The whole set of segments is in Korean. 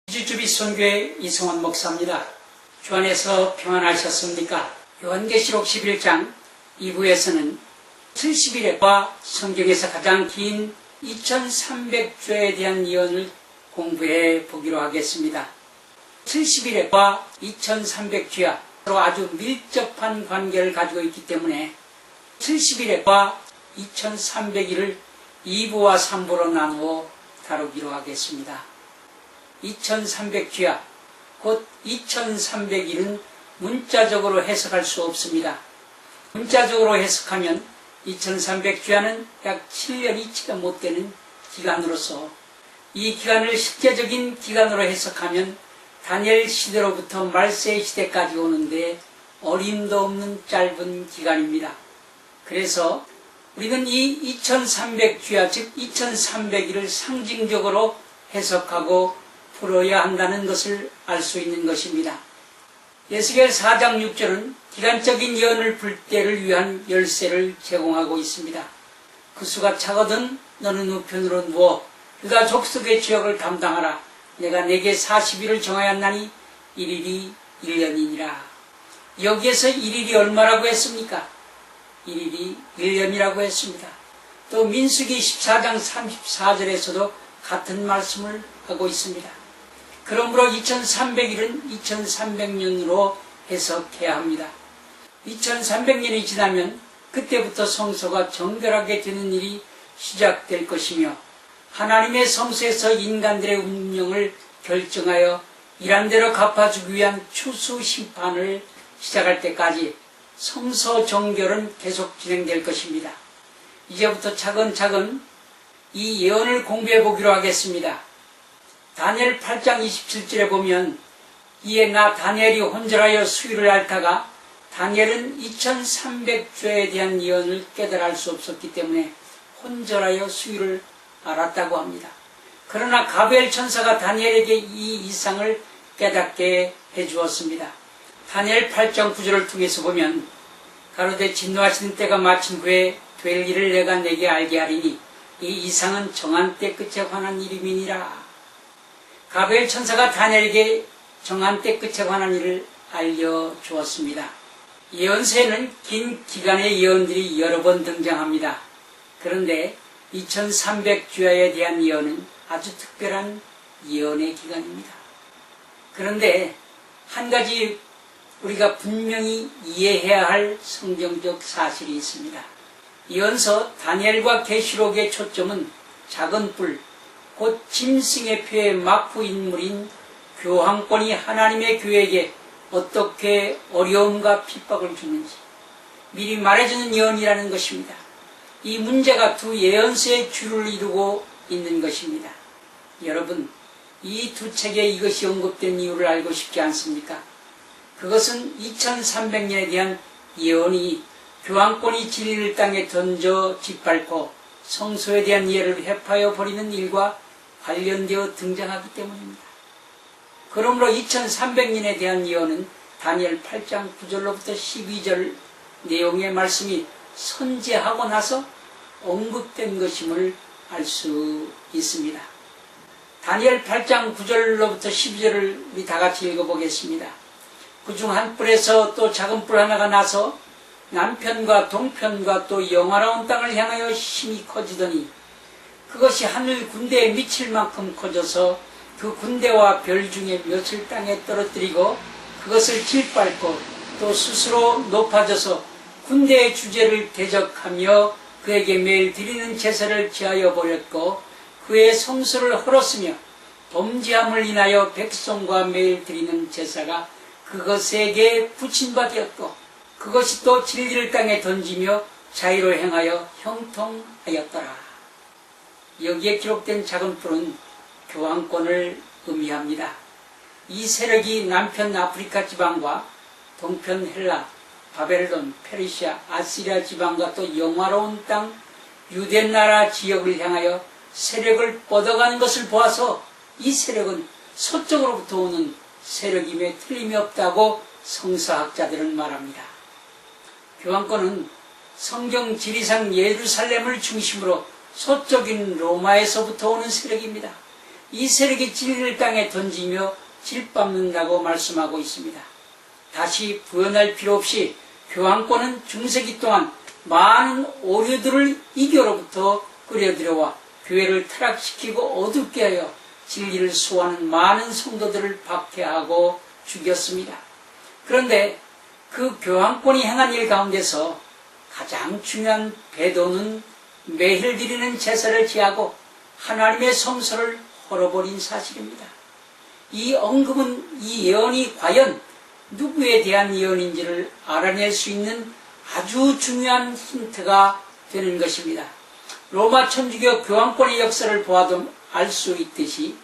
주주비 선교회 이승원 목사입니다. 주 안에서 평안하셨습니까? 요한계시록 11장 2부에서는 70일과 성경에서 가장 긴 2300조에 대한 예언을 공부해 보기로 하겠습니다. 70일과 2300주야 서로 아주 밀접한 관계를 가지고 있기 때문에 70일과 2300일을 2부와 3부로 나누어 다루기로 하겠습니다. 2300주야, 곧 2300일은 문자적으로 해석할 수 없습니다. 문자적으로 해석하면 2300주야는 약 7년이 채 못 되는 기간으로서 이 기간을 실제적인 기간으로 해석하면 다니엘 시대로부터 말세 시대까지 오는데 어림도 없는 짧은 기간입니다. 그래서 우리는 이 2300주야, 즉 2300일을 상징적으로 해석하고 풀어야 한다는 것을 알 수 있는 것입니다. 에스겔 4장 6절은 기간적인 예언을 풀 때를 위한 열쇠를 제공하고 있습니다. 그 수가 차거든 너는 우편으로 누워 유다 족속의 지역을 담당하라. 내가 내게 40일을 정하였나니 1일이 1년이니라. 여기에서 1일이 얼마라고 했습니까? 1일이 1년이라고 했습니다. 또 민수기 14장 34절에서도 같은 말씀을 하고 있습니다. 그러므로 2300일은 2300년으로 해석해야 합니다. 2300년이 지나면 그때부터 성소가 정결하게 되는 일이 시작될 것이며 하나님의 성소에서 인간들의 운명을 결정하여 일한 대로 갚아주기 위한 추수 심판을 시작할 때까지 성소 정결은 계속 진행될 것입니다. 이제부터 차근차근 이 예언을 공부해 보기로 하겠습니다. 다니엘 8장 27절에 보면 이에 나 다니엘이 혼절하여 수위를 앓다가 다니엘은 2300조에 대한 예언을 깨달아 알 수 없었기 때문에 혼절하여 수위를 알았다고 합니다. 그러나 가브리엘 천사가 다니엘에게 이 이상을 깨닫게 해주었습니다. 다니엘 8장 9절을 통해서 보면 가로되 진노하시는 때가 마친 후에 될 일을 내가 내게 알게 하리니 이 이상은 정한 때 끝에 관한 일임이니라. 가브리엘 천사가 다니엘에게 정한 때 끝에 관한 일을 알려주었습니다. 예언서에는 긴 기간의 예언들이 여러 번 등장합니다. 그런데 2300주야에 대한 예언은 아주 특별한 예언의 기간입니다. 그런데 한 가지 우리가 분명히 이해해야 할 성경적 사실이 있습니다. 예언서 다니엘과 계시록의 초점은 작은 뿔, 곧 짐승의 표의 마프 인물인 교황권이 하나님의 교회에게 어떻게 어려움과 핍박을 주는지 미리 말해주는 예언이라는 것입니다. 이 문제가 두 예언서의 주를 이루고 있는 것입니다. 여러분, 이 두 책에 이것이 언급된 이유를 알고 싶지 않습니까? 그것은 2300년에 대한 예언이 교황권이 진리를 땅에 던져 짓밟고 성소에 대한 예를 회파해 버리는 일과 관련되어 등장하기 때문입니다. 그러므로 2300년에 대한 예언은 다니엘 8장 9절로부터 12절 내용의 말씀이 선제하고 나서 언급된 것임을 알 수 있습니다. 다니엘 8장 9절로부터 12절을 우리 다 같이 읽어보겠습니다. 그중 한 뿔에서 또 작은 뿔 하나가 나서 남편과 동편과 또 영화로운 땅을 향하여 힘이 커지더니 그것이 하늘 군대에 미칠 만큼 커져서 그 군대와 별 중에 몇을 땅에 떨어뜨리고 그것을 짓밟고 또 스스로 높아져서 군대의 주제를 대적하며 그에게 매일 드리는 제사를 지하여 버렸고 그의 성소를 헐었으며 범죄함을 인하여 백성과 매일 드리는 제사가 그것에게 붙인 바 되었고 그것이 또 진리를 땅에 던지며 자의로 행하여 형통하였더라. 여기에 기록된 작은 뿔은 교황권을 의미합니다. 이 세력이 남편 아프리카 지방과 동편 헬라, 바벨론, 페르시아, 아시리아 지방과 또 영화로운 땅 유대나라 지역을 향하여 세력을 뻗어가는 것을 보아서 이 세력은 서쪽으로부터 오는 세력임에 틀림이 없다고 성서학자들은 말합니다. 교황권은 성경 지리상 예루살렘을 중심으로 서쪽인 로마에서부터 오는 세력입니다. 이 세력이 진리를 땅에 던지며 질밟는다고 말씀하고 있습니다. 다시 부연할 필요 없이 교황권은 중세기 동안 많은 오류들을 이교로부터 끌어들여와 교회를 타락시키고 어둡게 하여 진리를 수호하는 많은 성도들을 박해하고 죽였습니다. 그런데 그 교황권이 행한 일 가운데서 가장 중요한 배도는 매일 드리는 제사를 제하고 하나님의 성소를 헐어버린 사실입니다. 이 언급은 이 예언이 과연 누구에 대한 예언인지를 알아낼 수 있는 아주 중요한 힌트가 되는 것입니다. 로마 천주교 교황권의 역사를 보아도 알 수 있듯이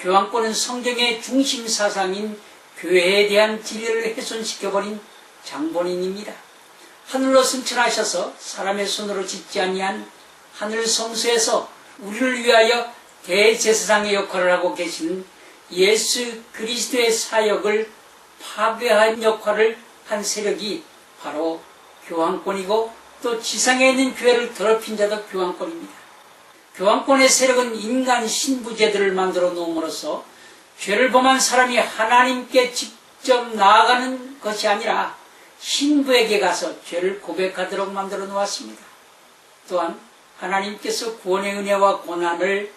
교황권은 성경의 중심 사상인 교회에 대한 진리를 훼손시켜버린 장본인입니다. 하늘로 승천하셔서 사람의 손으로 짓지 아니한 하늘 성소에서 우리를 위하여 대제사장의 역할을 하고 계시는 예수 그리스도의 사역을 파괴한 역할을 한 세력이 바로 교황권이고 또 지상에 있는 교회를 더럽힌 자도 교황권입니다. 교황권의 세력은 인간 신부제들을 만들어 놓음으로써 죄를 범한 사람이 하나님께 직접 나아가는 것이 아니라 신부에게 가서 죄를 고백하도록 만들어 놓았습니다. 또한 하나님께서 구원의 은혜와 고난을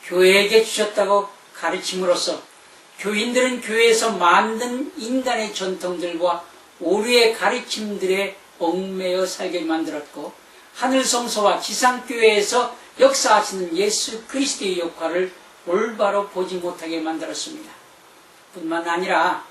교회에게 주셨다고 가르침으로써 교인들은 교회에서 만든 인간의 전통들과 오류의 가르침들에 얽매여 살게 만들었고 하늘 성소와 지상교회에서 역사하시는 예수 그리스도의 역할을 올바로 보지 못하게 만들었습니다. 뿐만 아니라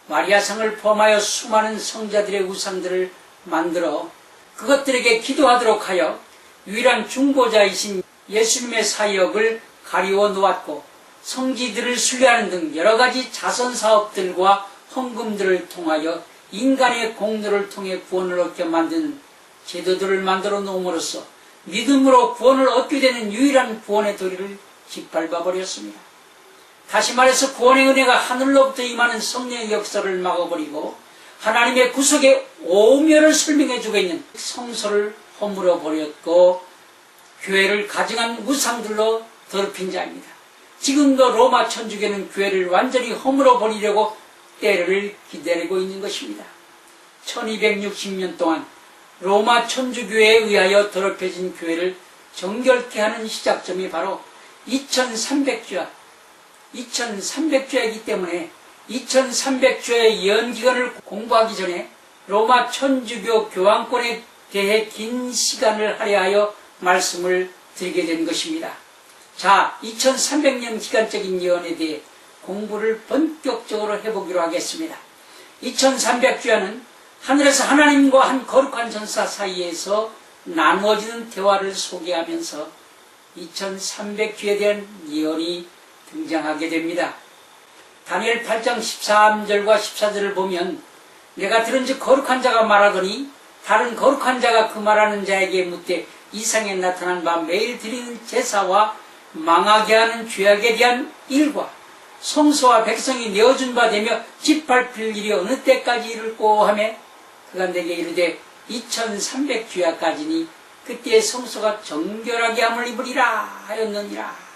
마리아상을 포함하여 수많은 성자들의 우상들을 만들어 그것들에게 기도하도록 하여 유일한 중보자이신 예수님의 사역을 가리워 놓았고 성지들을 순례하는 등 여러가지 자선사업들과 헌금들을 통하여 인간의 공로를 통해 구원을 얻게 만든 제도들을 만들어 놓음으로써 믿음으로 구원을 얻게 되는 유일한 구원의 도리를 짓밟아 버렸습니다. 다시 말해서 구원의 은혜가 하늘로부터 임하는 성령의 역사를 막아버리고 하나님의 구속의 오묘를 설명해주고 있는 성소를 허물어 버렸고 교회를 가증한 우상들로 더럽힌 자입니다. 지금도 로마 천주교는 교회를 완전히 허물어 버리려고 때를 기다리고 있는 것입니다. 1260년 동안 로마 천주교회에 의하여 더럽혀진 교회를 정결케 하는 시작점이 바로 2300주야이기 때문에 2300주야의 예언기간을 공부하기 전에 로마 천주교 교황권에 대해 긴 시간을 할애하여 말씀을 드리게 된 것입니다. 자, 2300년 기간적인 예언에 대해 공부를 본격적으로 해보기로 하겠습니다. 2300주야는 하늘에서 하나님과 한 거룩한 전사 사이에서 나누어지는 대화를 소개하면서 2300주에 대한 예언이 등장하게 됩니다. 다니엘 8장 13절과 14절을 보면 내가 들은즉 거룩한 자가 말하더니 다른 거룩한 자가 그 말하는 자에게 묻되 이상에 나타난 바 매일 드리는 제사와 망하게 하는 죄악에 대한 일과 성소와 백성이 내어준 바 되며 짓밟힐 일이 어느 때까지 이를꼬 하며 그가 내게 이르되 2300주야까지니 그때의 성소가 정결하게 함을 입으리라 하였느니라.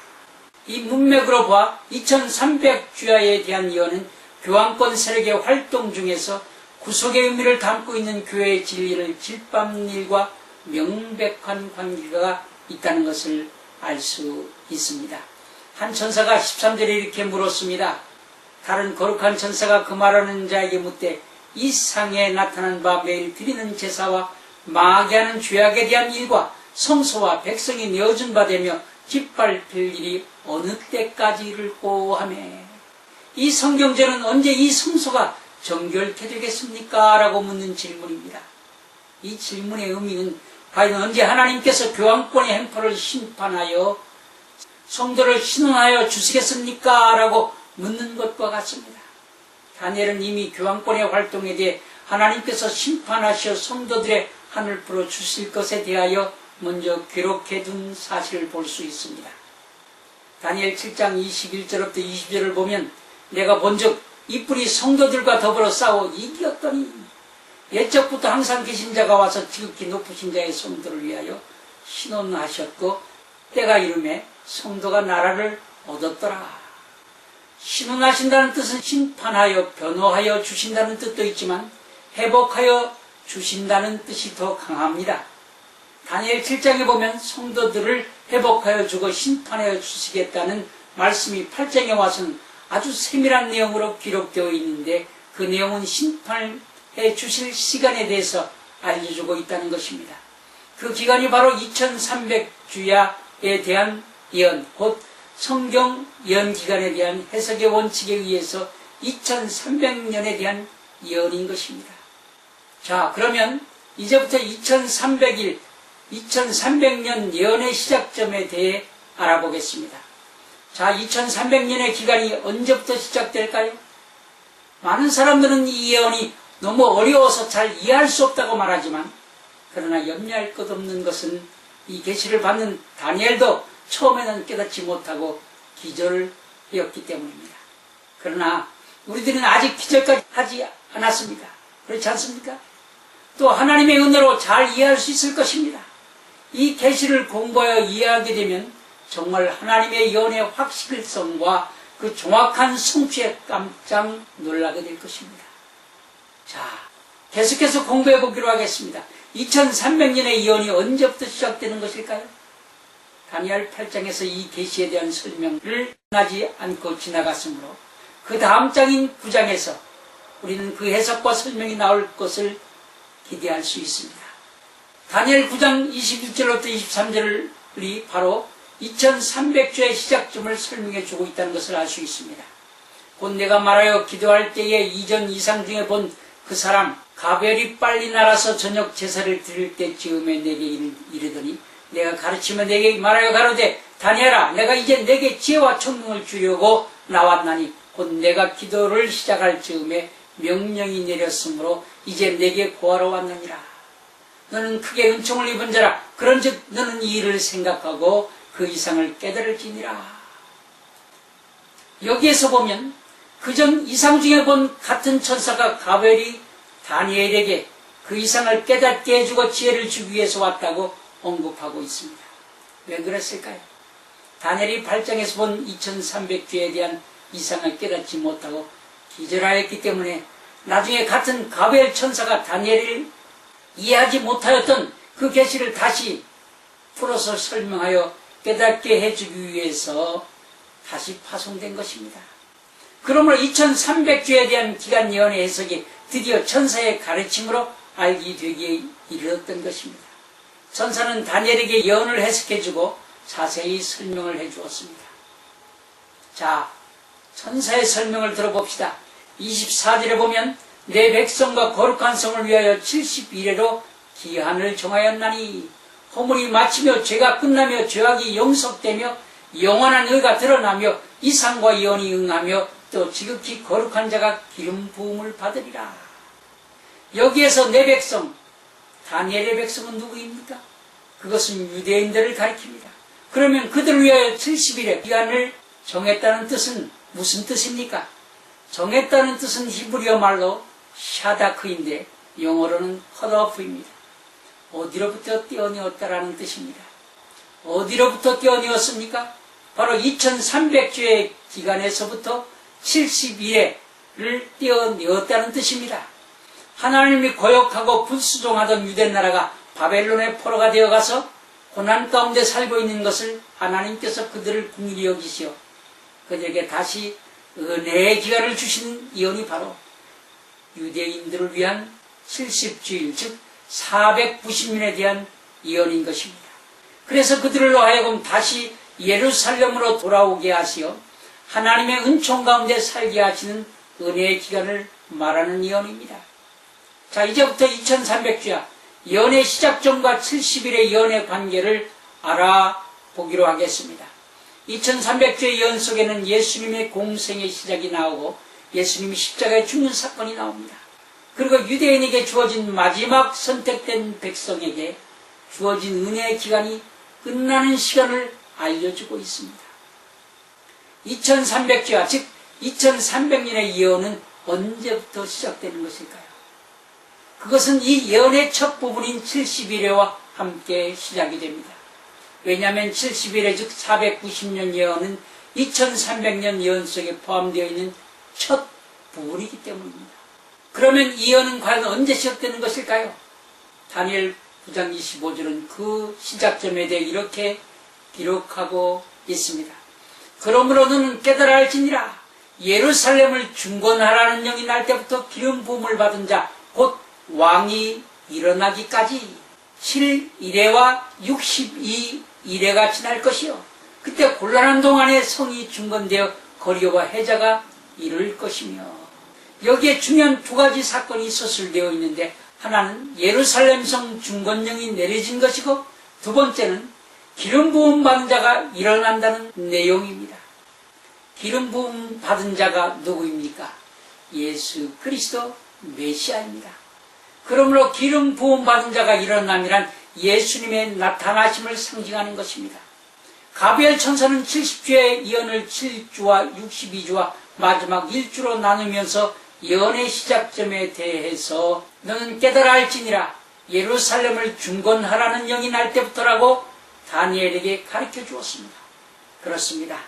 이 문맥으로 봐 2300주야에 대한 예언은 교황권 세력의 활동 중에서 구속의 의미를 담고 있는 교회의 진리를 짓밟는 일과 명백한 관계가 있다는 것을 알 수 있습니다. 한 천사가 13절에 이렇게 물었습니다. 다른 거룩한 천사가 그 말하는 자에게 묻되 이 상에 나타난 바 매일 드리는 제사와 망하게 하는 죄악에 대한 일과 성소와 백성이 내어준 바 되며 짓밟힐 일이 어느 때까지 이를꼬 하며 이 성경제는 언제 이 성소가 정결케 되겠습니까? 라고 묻는 질문입니다. 이 질문의 의미는 과연 언제 하나님께서 교황권의 행포를 심판하여 성도를 신원하여 주시겠습니까? 라고 묻는 것과 같습니다. 다니엘은 이미 교황권의 활동에 대해 하나님께서 심판하시어 성도들의 한을 풀어 주실 것에 대하여 먼저 기록해둔 사실을 볼 수 있습니다. 다니엘 7장 21절부터 20절을 보면 내가 본즉 이 뿔이 성도들과 더불어 싸워 이겼더니 옛적부터 항상 계신 자가 와서 지극히 높으신 자의 성도를 위하여 신원하셨고 때가 이름에 성도가 나라를 얻었더라 신원하신다는 뜻은 심판하여 변호하여 주신다는 뜻도 있지만 회복하여 주신다는 뜻이 더 강합니다. 다니엘 7장에 보면 성도들을 회복하여 주고 심판하여 주시겠다는 말씀이 8장에 와서는 아주 세밀한 내용으로 기록되어 있는데 그 내용은 심판해 주실 시간에 대해서 알려주고 있다는 것입니다. 그 기간이 바로 2300주야에 대한 예언, 곧 성경 예언 기간에 대한 해석의 원칙에 의해서 2300년에 대한 예언인 것입니다. 자, 그러면 이제부터 2300일, 2300년 예언의 시작점에 대해 알아보겠습니다. 자, 2300년의 기간이 언제부터 시작될까요? 많은 사람들은 이 예언이 너무 어려워서 잘 이해할 수 없다고 말하지만, 그러나 염려할 것 없는 것은 이 계시를 받는 다니엘도 처음에는 깨닫지 못하고 기절이었기 때문입니다. 그러나 우리들은 아직 기절까지 하지 않았습니다. 그렇지 않습니까? 또 하나님의 은혜로 잘 이해할 수 있을 것입니다. 이 계시를 공부하여 이해하게 되면 정말 하나님의 예언의 확실성과 그 정확한 성취에 깜짝 놀라게 될 것입니다. 자, 계속해서 공부해 보기로 하겠습니다. 2300년의 예언이 언제부터 시작되는 것일까요? 다니엘 8장에서 이 계시에 대한 설명을 하지 않고 지나갔으므로 그 다음 장인 9장에서 우리는 그 해석과 설명이 나올 것을 기대할 수 있습니다. 다니엘 9장 21절부터 23절이 바로 2300주의 시작점을 설명해 주고 있다는 것을 알 수 있습니다. 곧 내가 말하여 기도할 때에 이전 이상 중에 본 그 사람 가벨이 빨리 날아서 저녁 제사를 드릴 때쯤에 내게 이르더니 내가 가르치며 내게 말하여 가로되 다니엘아 내가 이제 내게 지혜와 총명을 주려고 나왔나니 곧 내가 기도를 시작할 즈음에 명령이 내렸으므로 이제 내게 구하러 왔느니라. 너는 크게 은총을 입은 자라. 그런즉 너는 이 일을 생각하고 그 이상을 깨달을지니라. 여기에서 보면 그전 이상 중에 본 같은 천사가 가벨이 다니엘에게 그 이상을 깨닫게 해주고 지혜를 주기 위해서 왔다고 언급하고 있습니다. 왜 그랬을까요? 다니엘이 8장에서 본 2300주에 대한 이상을 깨닫지 못하고 기절하였기 때문에 나중에 같은 가벨 천사가 다니엘을 이해하지 못하였던 그 계시를 다시 풀어서 설명하여 깨닫게 해주기 위해서 다시 파송된 것입니다. 그러므로 2300주에 대한 기간 예언의 해석이 드디어 천사의 가르침으로 알게 되기에 이르렀던 것입니다. 천사는 다니엘에게 예언을 해석해주고 자세히 설명을 해주었습니다. 자, 천사의 설명을 들어봅시다. 24절에 보면 내 백성과 거룩한 성을 위하여 70일에로 기한을 정하였나니 허물이 마치며 죄가 끝나며 죄악이 영속되며 영원한 의가 드러나며 이상과 예언이 응하며 또 지극히 거룩한 자가 기름 부음을 받으리라. 여기에서 내 백성, 다니엘의 백성은 누구입니까? 그것은 유대인들을 가리킵니다. 그러면 그들을 위하여 70일의 기한을 정했다는 뜻은 무슨 뜻입니까? 정했다는 뜻은 히브리어 말로 샤다크인데 영어로는 컷오프입니다. 어디로부터 떼어내었다라는 뜻입니다. 어디로부터 떼어내었습니까? 바로 2300주의 기간에서부터 70일을 떼어내었다는 뜻입니다. 하나님이 거역하고 불수종하던 유대 나라가 바벨론의 포로가 되어가서 고난 가운데 살고 있는 것을 하나님께서 그들을 긍휼히 여기시어 그들에게 다시 은혜의 기간을 주신 예언이 바로 유대인들을 위한 70주일 즉 490년에 대한 예언인 것입니다. 그래서 그들로 하여금 다시 예루살렘으로 돌아오게 하시어 하나님의 은총 가운데 살게 하시는 은혜의 기간을 말하는 예언입니다. 자, 이제부터 2300주야 예언의 시작점과 70일의 예언의 관계를 알아보기로 하겠습니다. 2300주의 예언 속에는 예수님의 공생의 시작이 나오고 예수님이 십자가에 죽는 사건이 나옵니다. 그리고 유대인에게 주어진 마지막 선택된 백성에게 주어진 은혜의 기간이 끝나는 시간을 알려주고 있습니다. 2300주야 즉 2300년의 예언은 언제부터 시작되는 것일까요? 그것은 이 예언의 첫 부분인 70일에와 함께 시작이 됩니다. 왜냐하면 70일에 즉 490년 예언은 2300년 예언 속에 포함되어 있는 첫 부분이기 때문입니다. 그러면 이 예언은 과연 언제 시작되는 것일까요? 다니엘 9장 25절은 그 시작점에 대해 이렇게 기록하고 있습니다. 그러므로 너는 깨달아 알지니라. 예루살렘을 중건하라는 영이 날 때부터 기름 부음을 받은 자 곧 왕이 일어나기까지 7일에와 62일에가 지날 것이요. 그때 곤란한 동안에 성이 중건되어 거리와 해자가 이를 것이며, 여기에 중요한 두 가지 사건이 서술되어 있는데, 하나는 예루살렘 성 중건령이 내려진 것이고, 두 번째는 기름 부음 받은 자가 일어난다는 내용입니다. 기름 부음 받은 자가 누구입니까? 예수 그리스도 메시아입니다. 그러므로 기름 부음 받은 자가 일어남이란 예수님의 나타나심을 상징하는 것입니다. 가브리엘 천사는 70주의 예언을 7주와 62주와 마지막 1주로 나누면서 예언의 시작점에 대해서 너는 깨달아 알지니라. 예루살렘을 중건하라는 영이 날 때부터라고 다니엘에게 가르쳐 주었습니다. 그렇습니다.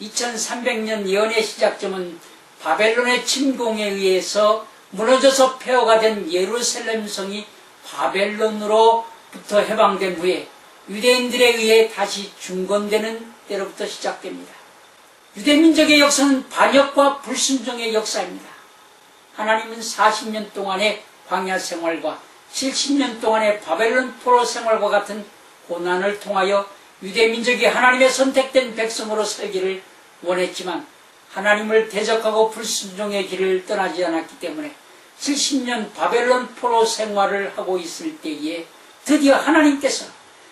2300년 예언의 시작점은 바벨론의 침공에 의해서 무너져서 폐허가 된 예루살렘 성이 바벨론으로부터 해방된 후에 유대인들에 의해 다시 중건되는 때로부터 시작됩니다. 유대민족의 역사는 반역과 불순종의 역사입니다. 하나님은 40년 동안의 광야 생활과 70년 동안의 바벨론 포로 생활과 같은 고난을 통하여 유대민족이 하나님의 선택된 백성으로 살기를 원했지만 하나님을 대적하고 불순종의 길을 떠나지 않았기 때문에 70년 바벨론 포로 생활을 하고 있을 때에 드디어 하나님께서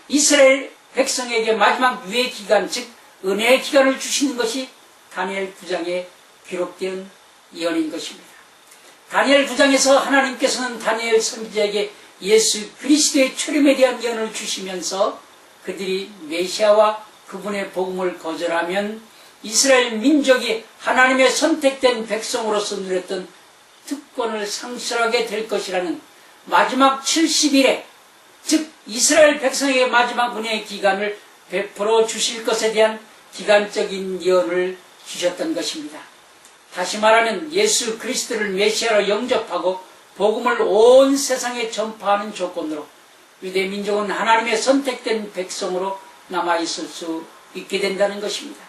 이스라엘 백성에게 마지막 유예 기간, 즉 은혜의 기간을 주시는 것이 다니엘 9장에 기록된 예언인 것입니다. 다니엘 9장에서 하나님께서는 다니엘 선지자에게 예수 그리스도의 출임에 대한 예언을 주시면서 그들이 메시아와 그분의 복음을 거절하면 이스라엘 민족이 하나님의 선택된 백성으로서 누렸던 특권을 상실하게 될 것이라는 마지막 70일에, 즉 이스라엘 백성에게 마지막 은혜의 기간을 베풀어 주실 것에 대한 기간적인 예언을 주셨던 것입니다. 다시 말하면 예수 그리스도를 메시아로 영접하고 복음을 온 세상에 전파하는 조건으로 유대민족은 하나님의 선택된 백성으로 남아있을 수 있게 된다는 것입니다.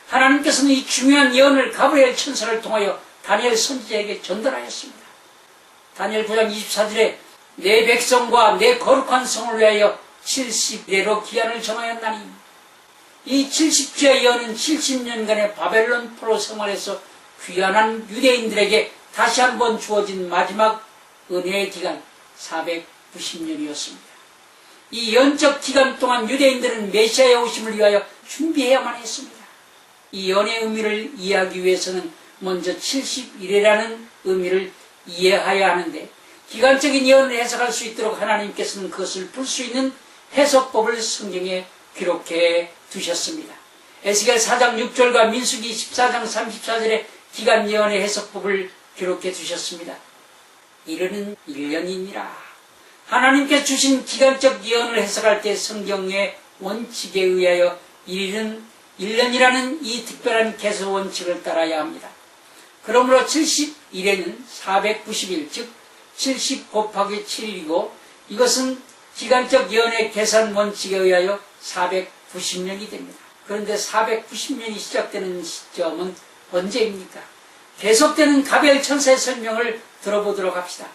하나님께서는 이 중요한 예언을 가브리엘 천사를 통하여 다니엘 선지자에게 전달하였습니다. 다니엘 9장 24절에 내 백성과 내 거룩한 성을 위하여 70일로 기한을 정하였나니, 이 70주의 예언은 70년간의 바벨론 포로 생활에서 귀환한 유대인들에게 다시 한번 주어진 마지막 은혜의 기간 490년이었습니다. 이 연적 기간 동안 유대인들은 메시아의 오심을 위하여 준비해야만 했습니다. 이 예언의 의미를 이해하기 위해서는 먼저 70일이라는 의미를 이해해야 하는데, 기간적인 예언을 해석할 수 있도록 하나님께서는 그것을 풀 수 있는 해석법을 성경에 기록해 두셨습니다. 에스겔 4장 6절과 민수기 14장 34절에 기간 예언의 해석법을 기록해 두셨습니다. 이르는 1년이니라. 하나님께서 주신 기간적 예언을 해석할 때 성경의 원칙에 의하여 이르는 1년이라는 이 특별한 개수 원칙을 따라야 합니다. 그러므로 70일에는 490일, 즉 70 곱하기 7일이고, 이것은 기간적 예언의 계산 원칙에 의하여 490년이 됩니다. 그런데 490년이 시작되는 시점은 언제입니까? 계속되는 가브리엘 천사의 설명을 들어보도록 합시다.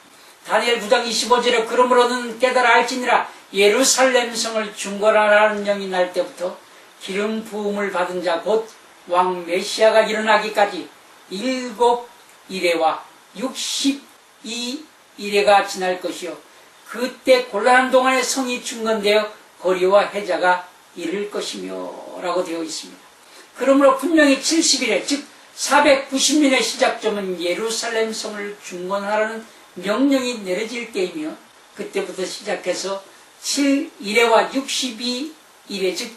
다니엘 9장 25절에 그러므로는 깨달아 알지니라. 예루살렘 성을 중건하라는 영이 날 때부터 기름 부음을 받은 자 곧 왕 메시아가 일어나기까지 7일에와 62일에가 지날 것이요. 그때 곤란한 동안에 성이 중건되어 거리와 해자가 이를 것이며 라고 되어 있습니다. 그러므로 분명히 70일에, 즉 490년의 시작점은 예루살렘 성을 중건하라는 명령이 내려질 때이며, 그때부터 시작해서 7일에와 62일에, 즉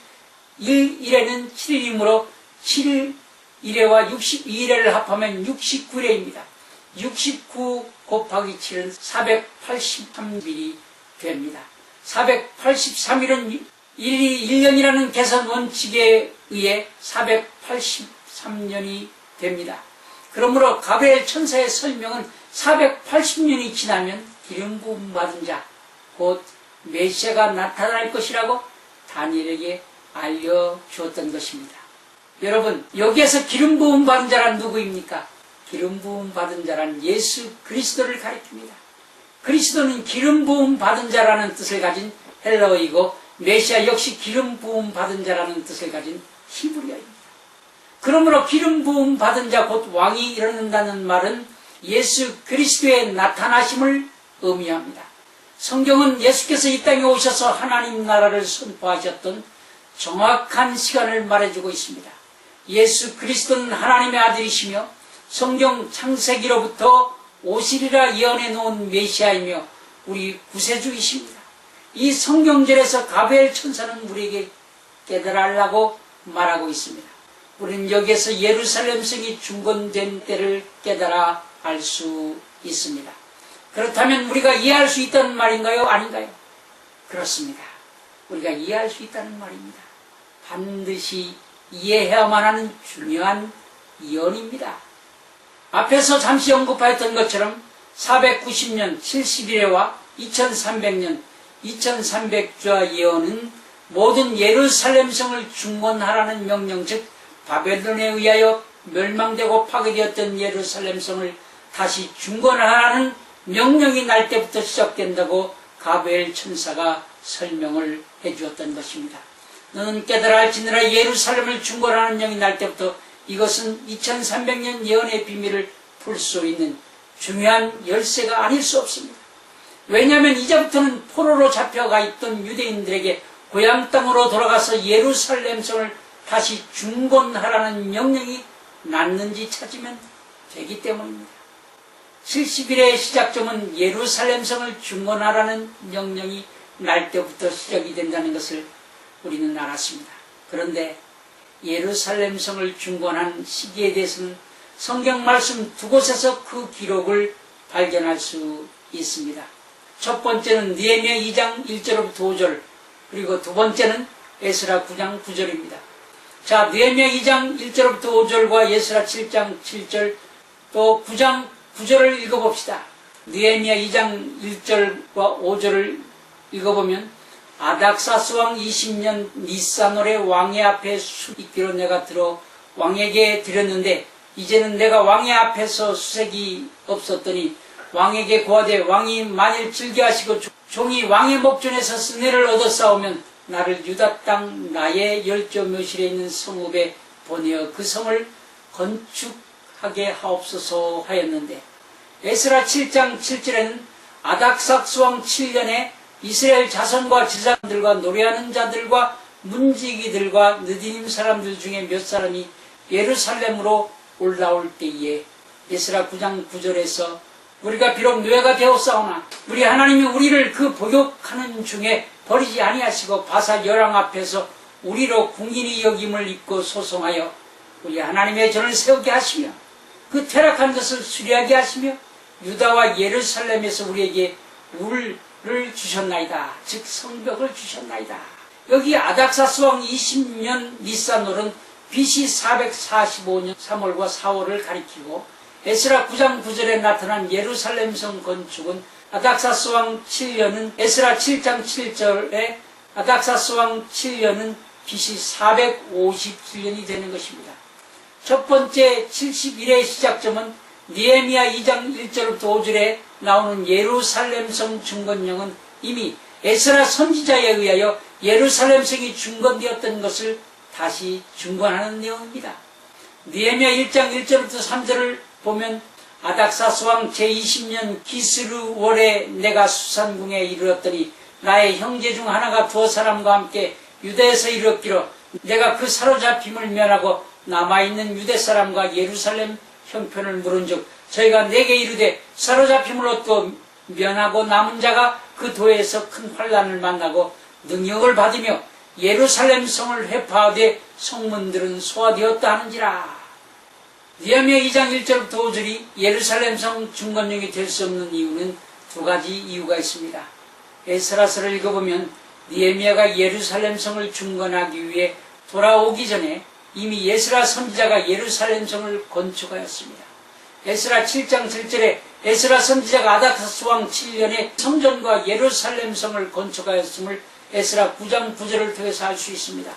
1일에는 7일이므로 7일에와 62일을 합하면 69일입니다. 69 곱하기 7은 483일이 됩니다. 483일은 1년이라는 계산 원칙에 의해 483년이 됩니다. 그러므로 가브리엘 천사의 설명은 480년이 지나면 기름 부음 받은 자, 곧 메시아가 나타날 것이라고 다니엘에게 알려주었던 것입니다. 여러분, 여기에서 기름 부음 받은 자란 누구입니까? 기름 부음 받은 자란 예수 그리스도를 가리킵니다. 그리스도는 기름 부음 받은 자라는 뜻을 가진 헬라어이고 메시아 역시 기름 부음 받은 자라는 뜻을 가진 히브리어입니다. 그러므로 기름 부음 받은 자 곧 왕이 일어난다는 말은 예수 그리스도의 나타나심을 의미합니다. 성경은 예수께서 이 땅에 오셔서 하나님 나라를 선포하셨던 정확한 시간을 말해주고 있습니다. 예수 그리스도는 하나님의 아들이시며 성경 창세기로부터 오시리라 예언해 놓은 메시아이며 우리 구세주이십니다. 이 성경절에서 가브리엘 천사는 우리에게 깨달으라고 말하고 있습니다. 우리는 여기에서 예루살렘 성이 중건된 때를 깨달아 알 수 있습니다. 그렇다면 우리가 이해할 수 있다는 말인가요? 아닌가요? 그렇습니다. 우리가 이해할 수 있다는 말입니다. 반드시 이해해야만 하는 중요한 예언입니다. 앞에서 잠시 언급하였던 것처럼 490년 70일에와 2300년 2300주와 예언은 모든 예루살렘 성을 중건하라는 명령, 즉 바벨론에 의하여 멸망되고 파괴되었던 예루살렘 성을 다시 중건하라는 명령이 날 때부터 시작된다고 가브리엘 천사가 설명을 해주었던 것입니다. 너는 깨달아 알지니라 예루살렘을 중건하는 영이 날 때부터 이것은 2300년 예언의 비밀을 풀 수 있는 중요한 열쇠가 아닐 수 없습니다. 왜냐하면 이제부터는 포로로 잡혀가 있던 유대인들에게 고향 땅으로 돌아가서 예루살렘 성을 다시 중건하라는 명령이 났는지 찾으면 되기 때문입니다. 70일의 시작점은 예루살렘 성을 중건하라는 명령이 날 때부터 시작이 된다는 것을 우리는 알았습니다. 그런데 예루살렘 성을 중건한 시기에 대해서는 성경 말씀 두 곳에서 그 기록을 발견할 수 있습니다. 첫 번째는 느헤미야 2장 1절부터 5절, 그리고 두 번째는 에스라 9장 9절입니다. 자, 느헤미야 2장 1절부터 5절과 에스라 7장 7절 또 9장 9절을 읽어봅시다. 느헤미야 2장 1절과 5절을 읽어보면 아닥사스 왕 20년 니산월에 왕의 앞에 수익기로 내가 들어 왕에게 드렸는데 이제는 내가 왕의 앞에서 수색이 없었더니 왕에게 고하되 왕이 만일 즐겨하시고 종이 왕의 목전에서 은혜를 얻어 싸우면 나를 유다 땅 나의 열조 묘실에 있는 성읍에 보내어 그 성을 건축하게 하옵소서 하였는데 에스라 7장 7절에는 아닥삭스 왕 7년에 이스라엘 자손과 지사들과 노래하는 자들과 문지기들과 느디님 사람들 중에 몇 사람이 예루살렘으로 올라올 때에 에스라 9장 9절에서 우리가 비록 노예가 되었사오나 우리 하나님이 우리를 그 복역하는 중에 버리지 아니하시고 바사 열왕 앞에서 우리로 궁인이 여김을 입고 소송하여 우리 하나님의 전을 세우게 하시며 그 퇴락한 것을 수리하게 하시며 유다와 예루살렘에서 우리에게 울을 주셨나이다. 즉 성벽을 주셨나이다. 여기 아닥사스 왕 20년 니산월은 BC 445년 3월과 4월을 가리키고 에스라 9장 9절에 나타난 예루살렘 성 건축은 아닥사스 왕 7년은 에스라 7장 7절에 아닥사스 왕 7년은 BC 457년이 되는 것입니다. 첫 번째 71의 시작점은 느헤미야 2장 1절부터 5절에 나오는 예루살렘 성 중건령은 이미 에스라 선지자에 의하여 예루살렘 성이 중건되었던 것을 다시 중건하는 내용입니다. 느헤미야 1장 1절부터 3절을 보면 아닥사스 왕 제20년 기스루월에 내가 수산궁에 이르렀더니 나의 형제 중 하나가 두어 사람과 함께 유대에서 이르렀기로 내가 그 사로잡힘을 면하고 남아있는 유대 사람과 예루살렘 형편을 물은즉 저희가 내게 이르되 사로잡힘을 얻고 면하고 남은 자가 그 도에서 큰 환난을 만나고 능력을 받으며 예루살렘 성을 회파하되 성문들은 소화되었다 하는지라. 느헤미야 2장 1절부터 5절이 예루살렘 성 중건령이 될 수 없는 이유는 두 가지 이유가 있습니다. 에스라서를 읽어보면 느헤미야가 예루살렘 성을 중건하기 위해 돌아오기 전에 이미 에스라 선지자가 예루살렘 성을 건축하였습니다. 에스라 7장 7절에 에스라 선지자가 아닥사스 왕 7년에 성전과 예루살렘 성을 건축하였음을 에스라 9장 9절을 통해서 알 수 있습니다.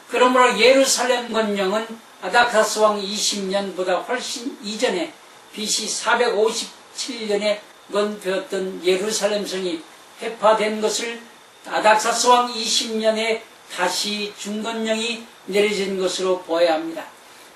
그러므로 예루살렘 건령은 아닥사스 왕 20년보다 훨씬 이전에 BC 457년에 건되었던 예루살렘 성이 회파된 것을 아닥사스 왕 20년에 다시 중건령이 내려진 것으로 보아야 합니다.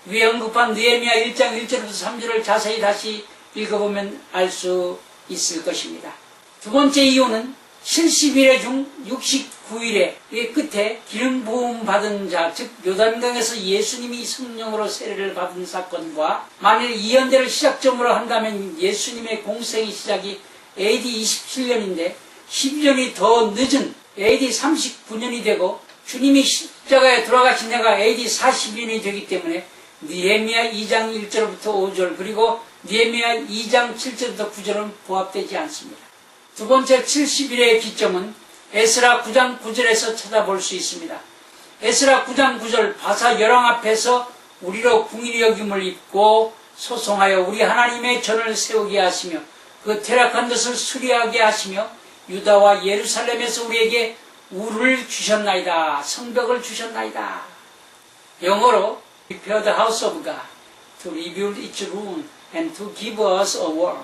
위에 언급한 느헤미야 1장 1절부터 3절을 자세히 다시 읽어보면 알 수 있을 것입니다. 두 번째 이유는 70일의 중 69일의 끝에 기름 부음 받은 자, 즉 요단강에서 예수님이 성령으로 세례를 받은 사건과 만일 이 연대를 시작점으로 한다면 예수님의 공생의 시작이 AD 27년인데 12년이 더 늦은 AD 39년이 되고 주님이 십자가에 돌아가신 해가 AD 40년이 되기 때문에 느헤미야 2장 1절부터 5절 그리고 느헤미야 2장 7절부터 9절은 부합되지 않습니다. 두 번째 70일의 기점은 에스라 9장 9절에서 찾아볼 수 있습니다. 에스라 9장 9절 바사 열왕 앞에서 우리로 궁일이 여김을 입고 소송하여 우리 하나님의 전을 세우게 하시며 그 퇴락한 것을 수리하게 하시며 유다와 예루살렘에서 우리에게 우를 주셨나이다. 성벽을 주셨나이다. 영어로 Prepare the house of God to rebuild its ruin and to give us a wall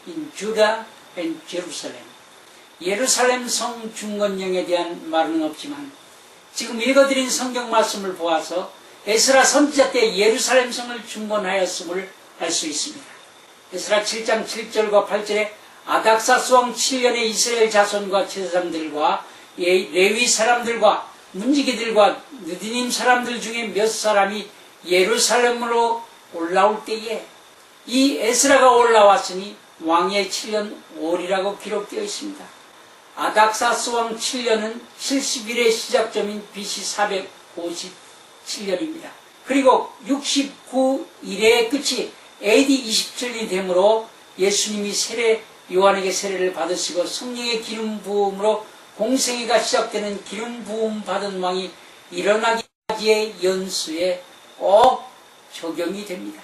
in Judah and Jerusalem. 예루살렘 성 중건령에 대한 말은 없지만 지금 읽어드린 성경 말씀을 보아서 에스라 선지자 때 예루살렘 성을 중건하였음을 알 수 있습니다. 에스라 7장 7절과 8절에 아닥사스 왕 7년에 이스라엘 자손과 제사장들과 레위 사람들과 문지기들과 느디님 사람들 중에 몇 사람이 예루살렘으로 올라올 때에 이 에스라가 올라왔으니 왕의 7년 5월이라고 기록되어 있습니다. 아닥사스 왕 7년은 70일의 시작점인 BC 457년입니다. 그리고 69일의 끝이 AD 27년이 되므로 예수님이 요한에게 세례를 받으시고 성령의 기름 부음으로 공생애가 시작되는 기름 부음 받은 왕이 일어나기의 연수에 꼭 적용이 됩니다.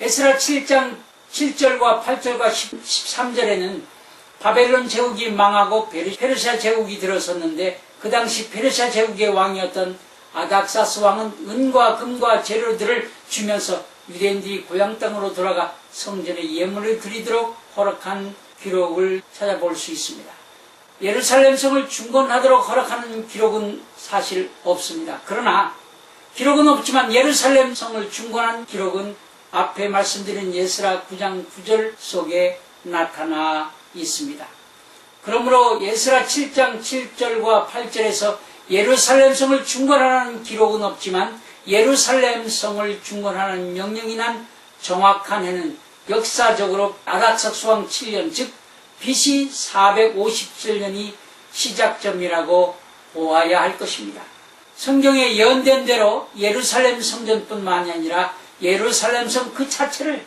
에스라 7장 7절과 8절과 13절에는 바벨론 제국이 망하고 페르시아 제국이 들어섰는데 그 당시 페르시아 제국의 왕이었던 아닥사스 왕은 은과 금과 재료들을 주면서 유대인들이 고향 땅으로 돌아가 성전에 예물을 드리도록 허락한 기록을 찾아볼 수 있습니다. 예루살렘 성을 중건하도록 허락하는 기록은 사실 없습니다. 그러나 기록은 없지만 예루살렘 성을 중건한 기록은 앞에 말씀드린 에스라 9장 9절 속에 나타나 있습니다. 그러므로 에스라 7장 7절과 8절에서 예루살렘 성을 중건하는 기록은 없지만 예루살렘 성을 중건하는 명령이 난 정확한 해는 역사적으로 아닥사스 왕 7년 즉 BC 457년이 시작점이라고 보아야 할 것입니다. 성경에 예언된 대로 예루살렘 성전뿐만이 아니라 예루살렘 성 그 자체를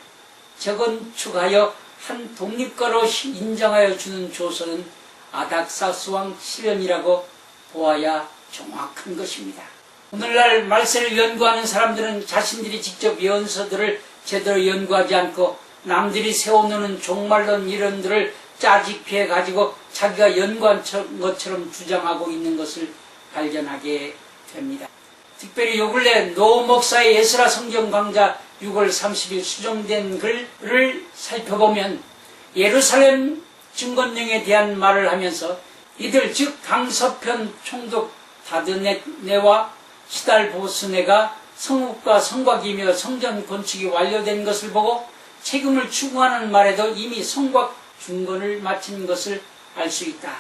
재건축하여 한 독립가로 인정하여 주는 조서는 아닥사스 왕 7년이라고 보아야 정확한 것입니다. 오늘날 말세를 연구하는 사람들은 자신들이 직접 예언서들을 제대로 연구하지 않고 남들이 세워놓는 종말론 이론들을 짜집해 가지고 자기가 연구한 것처럼 주장하고 있는 것을 발견하게 됩니다. 특별히 요 근래 노 목사의 에스라 성경 강좌 6월 30일 수정된 글을 살펴보면 예루살렘 증건령에 대한 말을 하면서 이들 즉 강서편 총독 다드네와 시달보스네가 성읍과 성곽이며 성전 건축이 완료된 것을 보고 책임을 추구하는 말에도 이미 성곽 중건을 마친 것을 알 수 있다.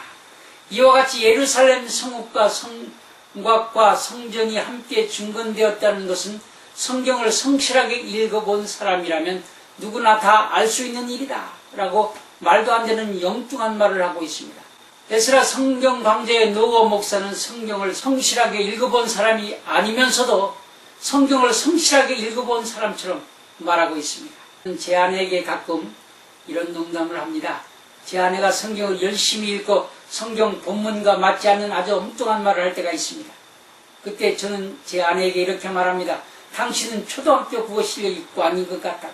이와 같이 예루살렘 성읍과 성곽과 성전이 함께 중건되었다는 것은 성경을 성실하게 읽어본 사람이라면 누구나 다 알 수 있는 일이다 라고 말도 안 되는 영뚱한 말을 하고 있습니다. 에스라 성경 강좌의 노거 목사는 성경을 성실하게 읽어본 사람이 아니면서도 성경을 성실하게 읽어본 사람처럼 말하고 있습니다. 제 아내에게 가끔 이런 농담을 합니다. 제 아내가 성경을 열심히 읽고 성경 본문과 맞지 않는 아주 엉뚱한 말을 할 때가 있습니다. 그때 저는 제 아내에게 이렇게 말합니다. 당신은 초등학교 국어 실력이 꽝인 것 같다고.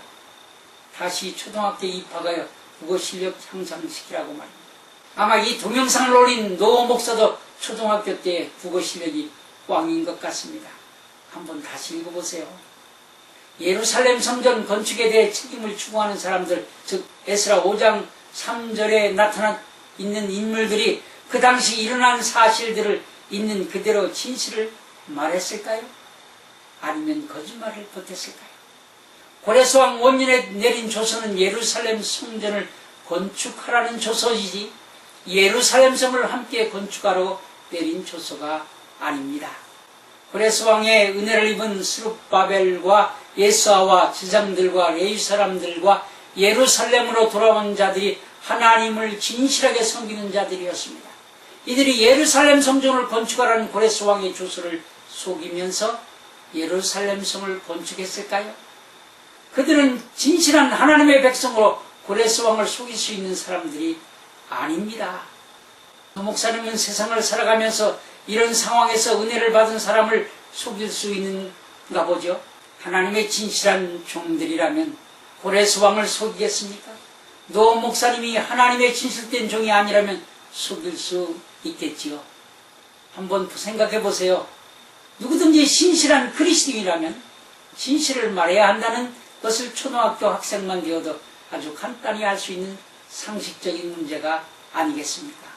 다시 초등학교에 입학하여 국어 실력 향상시키라고 말입니다. 아마 이 동영상을 올린 노 목사도 초등학교 때 국어 실력이 꽝인 것 같습니다. 한번 다시 읽어보세요. 예루살렘 성전 건축에 대해 책임을 추구하는 사람들, 즉 에스라 5장 3절에 나타나 있는 인물들이 그 당시 일어난 사실들을 있는 그대로 진실을 말했을까요? 아니면 거짓말을 보탰을까요? 고레스왕 원년에 내린 조서는 예루살렘 성전을 건축하라는 조서이지 예루살렘 성을 함께 건축하러 내린 조서가 아닙니다. 고레스왕의 은혜를 입은 스룹바벨과 예수아와 지상들과 레위 사람들과 예루살렘으로 돌아온 자들이 하나님을 진실하게 섬기는 자들이었습니다. 이들이 예루살렘 성전을 건축하라는 고레스왕의 조서를 속이면서 예루살렘 성을 건축했을까요? 그들은 진실한 하나님의 백성으로 고레스왕을 속일 수 있는 사람들이 아닙니다. 목사님은 세상을 살아가면서 이런 상황에서 은혜를 받은 사람을 속일 수 있는가 보죠. 하나님의 진실한 종들이라면 고레스왕을 속이겠습니까? 노 목사님이 하나님의 진실된 종이 아니라면 속일 수 있겠지요. 한번 생각해 보세요. 누구든지 신실한 그리스도인이라면 진실을 말해야 한다는 것을 초등학교 학생만 되어도 아주 간단히 알 수 있는 상식적인 문제가 아니겠습니까?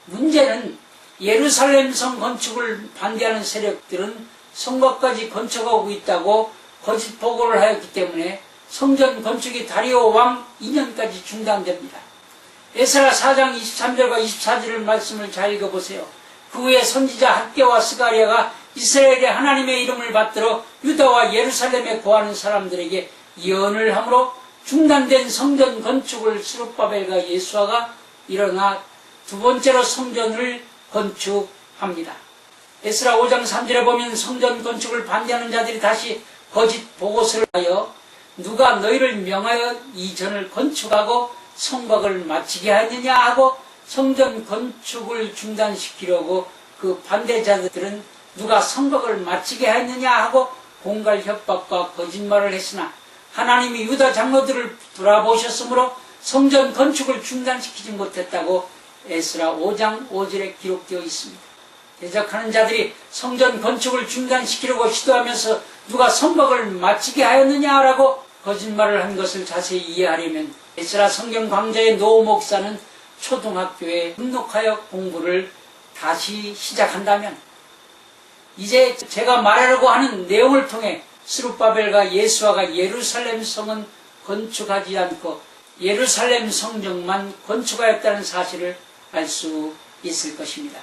문제는 예루살렘 성 건축을 반대하는 세력들은 성곽까지 건축하고 있다고 거짓 보고를 하였기 때문에 성전 건축이 다리오 왕 2년까지 중단됩니다. 에스라 4장 23절과 24절의 말씀을 잘 읽어보세요. 그 후에 선지자 학개와 스가랴가 이스라엘의 하나님의 이름을 받들어 유다와 예루살렘에 거하는 사람들에게 예언을 하므로 중단된 성전 건축을 스룹바벨과 예수아가 일어나 두 번째로 성전을 건축합니다. 에스라 5장 3절에 보면 성전 건축을 반대하는 자들이 다시 거짓 보고서를 하여 누가 너희를 명하여 이 전을 건축하고 성곽을 마치게 하느냐 하고 성전 건축을 중단시키려고 그 반대자들은 누가 성곽을 마치게 하느냐 하고 공갈 협박과 거짓말을 했으나 하나님이 유다 장로들을 돌아보셨으므로 성전 건축을 중단시키지 못했다고 에스라 5장 5절에 기록되어 있습니다. 대적하는 자들이 성전 건축을 중단시키려고 시도하면서 누가 성곽을 마치게 하였느냐라고 거짓말을 한 것을 자세히 이해하려면 에스라 성경 강좌의 노 목사는 초등학교에 등록하여 공부를 다시 시작한다면 이제 제가 말하려고 하는 내용을 통해 스룹바벨과 예수아가 예루살렘 성은 건축하지 않고 예루살렘 성전만 건축하였다는 사실을 알 수 있을 것입니다.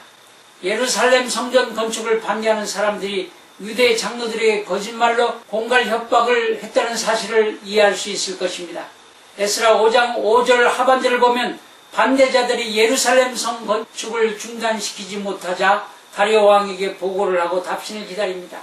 예루살렘 성전 건축을 반대하는 사람들이 유대 장로들에게 거짓말로 공갈 협박을 했다는 사실을 이해할 수 있을 것입니다. 에스라 5장 5절 하반절을 보면 반대자들이 예루살렘 성 건축을 중단시키지 못하자 다리오 왕에게 보고를 하고 답신을 기다립니다.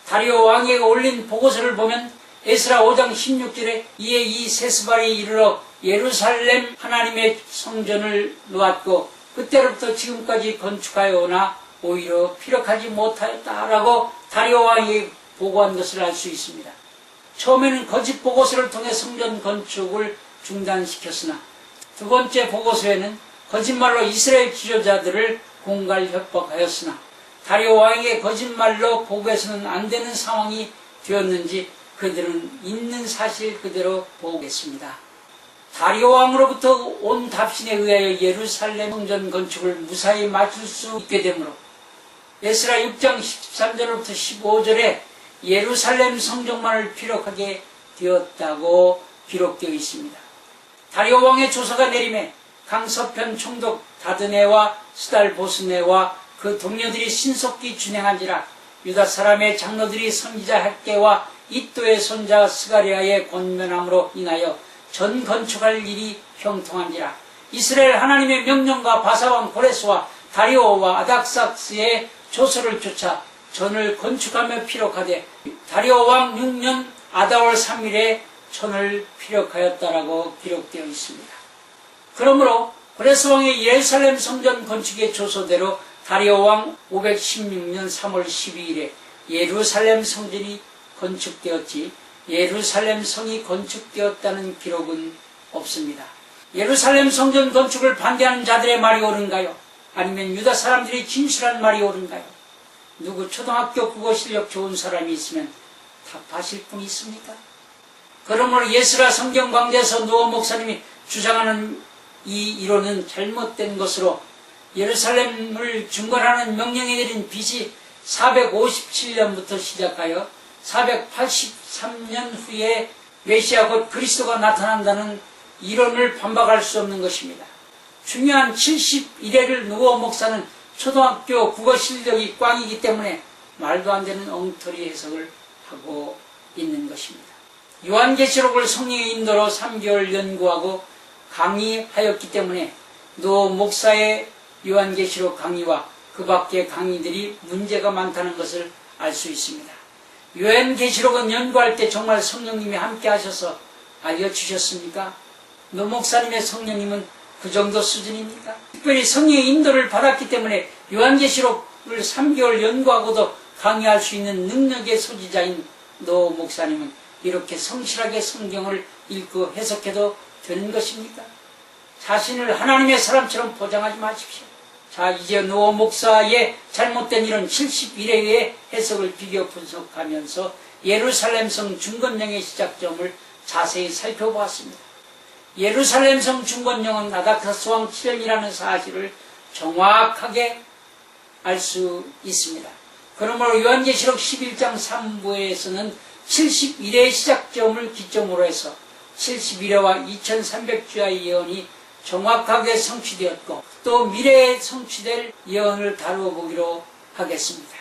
다리오 왕에게 올린 보고서를 보면 에스라 5장 16절에 이에 이 세스발이 이르러 예루살렘 하나님의 성전을 놓았고 그때로부터 지금까지 건축하여 오나 오히려 피력하지 못하였다라고 다리오 왕이 보고한 것을 알 수 있습니다. 처음에는 거짓 보고서를 통해 성전 건축을 중단시켰으나 두 번째 보고서에는 거짓말로 이스라엘 지도자들을 공갈 협박하였으나 다리오 왕에게 거짓말로 보고해서는 안 되는 상황이 되었는지 그들은 있는 사실 그대로 보고했습니다. 다리오 왕으로부터 온 답신에 의하여 예루살렘 성전 건축을 무사히 마칠 수 있게 되므로 에스라 6장 13절부터 15절에 예루살렘 성전만을 피력하게 되었다고 기록되어 있습니다. 다리오 왕의 조서가 내림에 강서편 총독 다드네와 스달보스네와 그 동료들이 신속히 준행한지라 유다 사람의 장로들이 선지자 학개와 이또의 손자 스가랴의 권면함으로 인하여 전 건축할 일이 형통한지라 이스라엘 하나님의 명령과 바사왕 고레스와 다리오와 아닥삭스의 조서를 쫓아 전을 건축하며 피력하되 다리오 왕 6년 아다월 3일에 전을 피력하였다라고 기록되어 있습니다. 그러므로 고레스 왕의 예루살렘 성전 건축의 조서대로 다리오 왕 516년 3월 12일에 예루살렘 성전이 건축되었지 예루살렘 성이 건축되었다는 기록은 없습니다. 예루살렘 성전 건축을 반대하는 자들의 말이 옳은가요? 아니면 유다 사람들이 진술한 말이 옳은가요? 누구 초등학교 국어 실력 좋은 사람이 있으면 답하실 분이 있습니까? 그러므로 예스라 성경 강좌에서 노어 목사님이 주장하는 이 이론은 잘못된 것으로 예루살렘을 중건하는 명령이 내린 빚이 457년부터 시작하여 483년 후에 메시아 곧 그리스도가 나타난다는 이론을 반박할 수 없는 것입니다. 중요한 71회를 노어 목사는 초등학교 국어 실력이 꽝이기 때문에 말도 안 되는 엉터리 해석을 하고 있는 것입니다. 요한계시록을 성령의 인도로 3개월 연구하고 강의하였기 때문에 노 목사의 요한계시록 강의와 그 밖의 강의들이 문제가 많다는 것을 알 수 있습니다. 요한계시록은 연구할 때 정말 성령님이 함께 하셔서 알려주셨습니까? 노 목사님의 성령님은 그 정도 수준입니까? 특별히 성령의 인도를 받았기 때문에 요한계시록을 3개월 연구하고도 강의할 수 있는 능력의 소지자인 노 목사님은 이렇게 성실하게 성경을 읽고 해석해도 되는 것입니까? 자신을 하나님의 사람처럼 포장하지 마십시오. 자, 이제 노 목사의 잘못된 이런 71회의 해석을 비교 분석하면서 예루살렘성 중건령의 시작점을 자세히 살펴보았습니다. 예루살렘성 중건령은 아닥사스 왕 7년이라는 사실을 정확하게 알 수 있습니다. 그러므로 요한계시록 11장 3부에서는 71회의 시작점을 기점으로 해서 71회와 2300주야의 예언이 정확하게 성취되었고 또 미래에 성취될 예언을 다루어 보기로 하겠습니다.